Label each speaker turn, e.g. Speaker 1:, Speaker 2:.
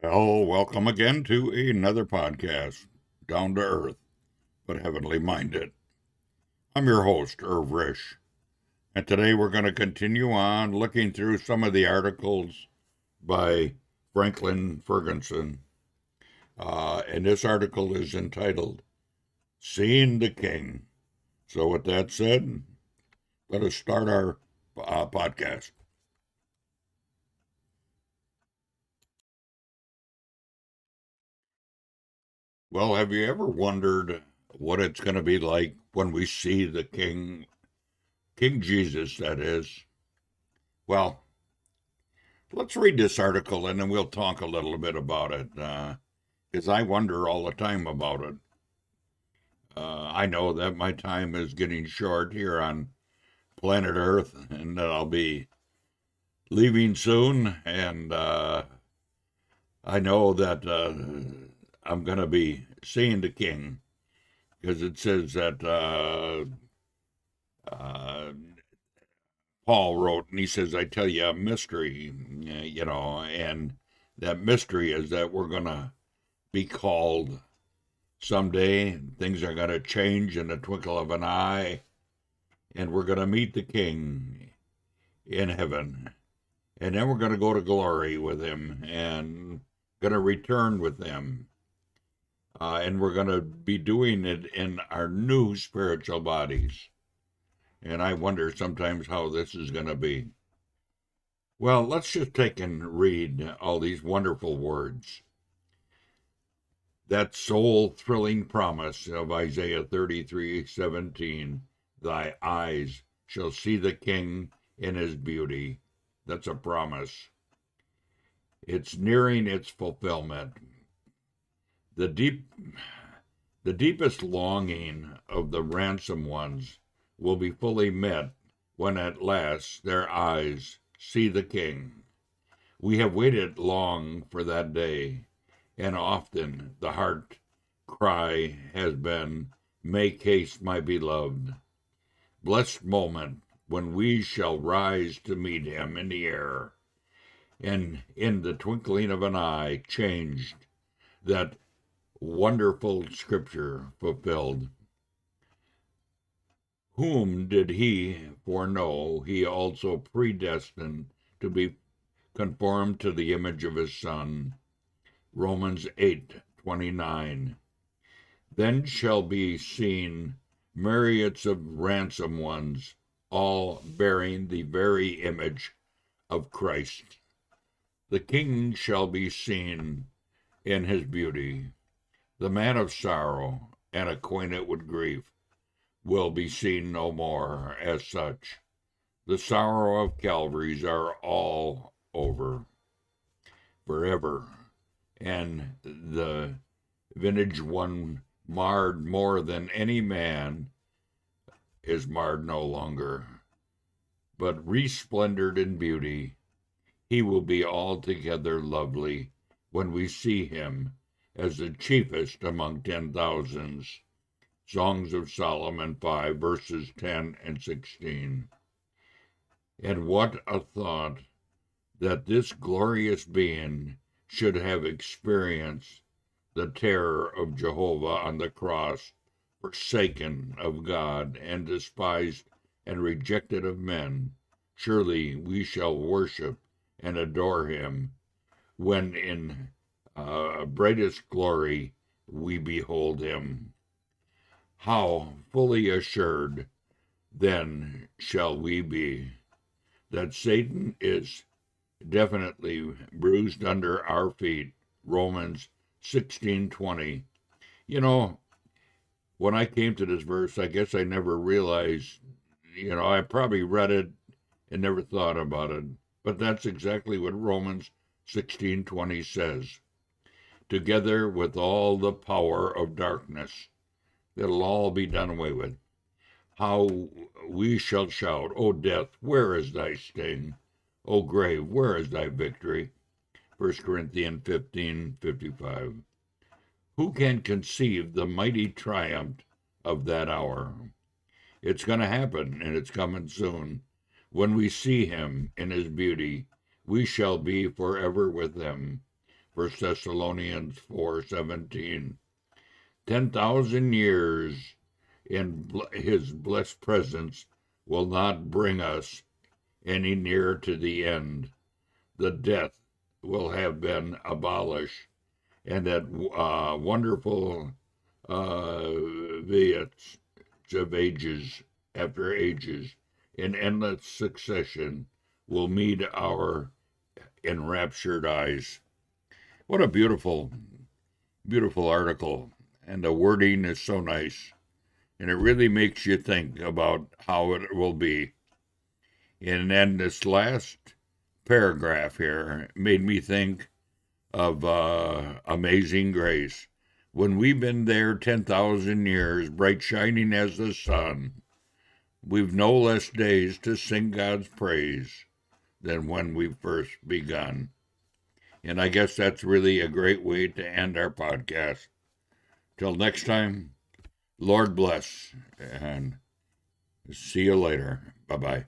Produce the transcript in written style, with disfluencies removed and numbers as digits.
Speaker 1: Well, welcome again to another podcast, Down to Earth, but Heavenly Minded. I'm your host, Irv Risch, and today we're going to continue on looking through some of the articles by Franklin Ferguson. And this article is entitled, Seeing the King. So, with that said, let us start our podcast. Well, have you ever wondered what it's going to be like when we see the King, King Jesus, that is? Well, let's read this article and then we'll talk a little bit about it, because I wonder all the time about it. I know that my time is getting short here on planet Earth and that I'll be leaving soon, and I know that I'm going to be seeing the King because it says that uh, Paul wrote, and he says, I tell you a mystery, and that mystery is that we're going to be called someday. Things are going to change in the twinkle of an eye, and we're going to meet the King in heaven. And then we're going to go to glory with him and going to return with him. And we're going to be doing it in our new spiritual bodies. And I wonder sometimes how this is going to be. Well, let's just take and read all these wonderful words. That soul-thrilling promise of Isaiah 33:17, thy eyes shall see the King in his beauty. That's a promise. It's nearing its fulfillment. The deepest longing of the ransomed ones will be fully met when at last their eyes see the King. We have waited long for that day, and often the heart cry has been, make haste, my beloved. Blessed moment when we shall rise to meet him in the air, and in the twinkling of an eye changed, that wonderful scripture fulfilled. Whom did he foreknow, he also predestined to be conformed to the image of his Son. Romans 8:29. Then shall be seen myriads of ransomed ones, all bearing the very image of Christ. The King shall be seen in his beauty. The man of sorrow and acquainted with grief will be seen no more as such. The sorrow of Calvaries are all over forever, and the vintage one marred more than any man is marred no longer, but resplendent in beauty. He will be altogether lovely when we see him as the chiefest among 10,000s. Songs of Solomon 5, verses 10 and 16. And what a thought that this glorious being should have experienced the terror of Jehovah on the cross, forsaken of God and despised and rejected of men. Surely we shall worship and adore him when in brightest glory we behold him. How fully assured then shall we be that Satan is definitely bruised under our feet. Romans 16:20. You know, when I came to this verse, I guess I never realized, I probably read it and never thought about it, but that's exactly what Romans 16:20 says. Together with all the power of darkness, it'll all be done away with. How we shall shout, O death, where is thy sting? O grave, where is thy victory? 1 Corinthians 15:55. Who can conceive the mighty triumph of that hour? It's going to happen, and it's coming soon. When we see him in his beauty, we shall be forever with him. 1 Thessalonians 4:17. 10,000 years in his blessed presence will not bring us any nearer to the end. The death will have been abolished, and that wonderful viets of ages after ages in endless succession will meet our enraptured eyes. What a beautiful, beautiful article. And the wording is so nice. And it really makes you think about how it will be. And then this last paragraph here made me think of Amazing Grace. When we've been there 10,000 years, bright shining as the sun, we've no less days to sing God's praise than when we first begun. And I guess that's really a great way to end our podcast. Till next time, Lord bless, and see you later. Bye-bye.